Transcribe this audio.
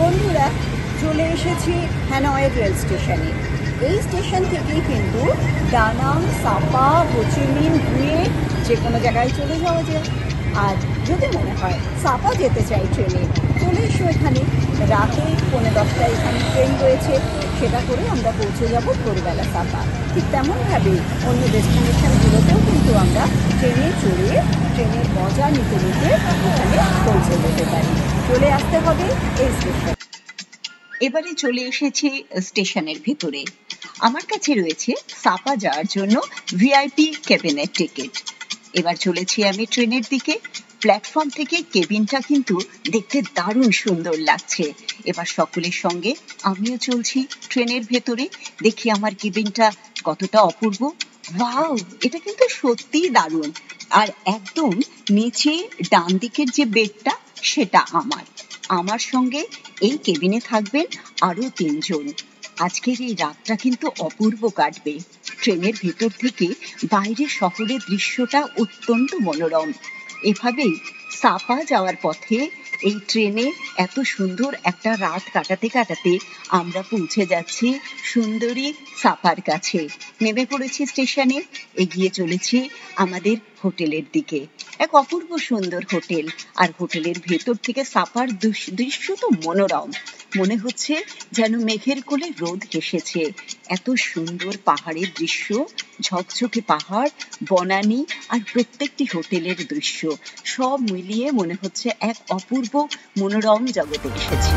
বন্ধুরা, চলে এসেছি হ্যানয় রেল স্টেশনে। এই স্টেশন থেকেই কিন্তু ডানাং, সাপা, হোচিমিন হয়ে যে কোনো জায়গায় চলে যাওয়া যায়। আর যদি মনে হয় সাপা যেতে চাই ট্রেনে, চলে এসো এখানে। রাতে 10:30 এখানে ট্রেন রয়েছে, সেটা করে আমরা পৌঁছে যাব ভোরবেলা সাপা। ঠিক তেমনভাবেই অন্য ডেস্টিনেশনগুলোতেও কিন্তু আমরা ট্রেনে চড়ে ট্রেনের মজা নিতে নিতে ওখানে পৌঁছে যেতে পারি। চলে আসতে হবে এই স্টেশন। এবারে চলে এসেছি স্টেশনের ভিতরে। আমার কাছে রয়েছে সাপা যাওয়ার জন্য ভিআইপি কেবিনের টিকিট। এবার চলেছি আমি ট্রেনের দিকে। প্ল্যাটফর্ম থেকে কেবিনটা কিন্তু দেখতে দারুণ সুন্দর লাগছে। এবার সকলের সঙ্গে আমিও চলছি ট্রেনের ভেতরে। দেখি আমার কেবিনটা কতটা অপূর্ব। ওয়াও, এটা কিন্তু সত্যিই দারুণ। আর একদম নিচে ডান দিকের যে বেডটা, সেটা আমার সঙ্গে এই কেবিনে থাকবেন আরো 3 জন। আজকের এই রাতটা কিন্তু অপূর্ব কাটবে। ট্রেনের ভেতর থেকে বাইরে শহরের দৃশ্যটা অত্যন্ত মনোরম। এভাবেই সাপা যাওয়ার পথে এই ট্রেনে এত সুন্দর একটা রাত কাটাতে কাটাতে আমরা পৌঁছে যাচ্ছি সুন্দরী সাপার কাছে। নেমে পড়েছি স্টেশনে, এগিয়ে চলেছি আমাদের হোটেলের দিকে। এক অপূর্ব সুন্দর হোটেল, আর হোটেলের ভেতর থেকে সাপার দৃশ্য তো মনোরম। মনে হচ্ছে যেন মেঘের কোলে রোদ হেসেছে। এত সুন্দর পাহাড়ের দৃশ্য, ঝকঝকে পাহাড়, বনানী, আর প্রত্যেকটি হোটেলের দৃশ্য সব মিলিয়ে মনে হচ্ছে এক অপূর্ব মনোরম জগতে এসেছি।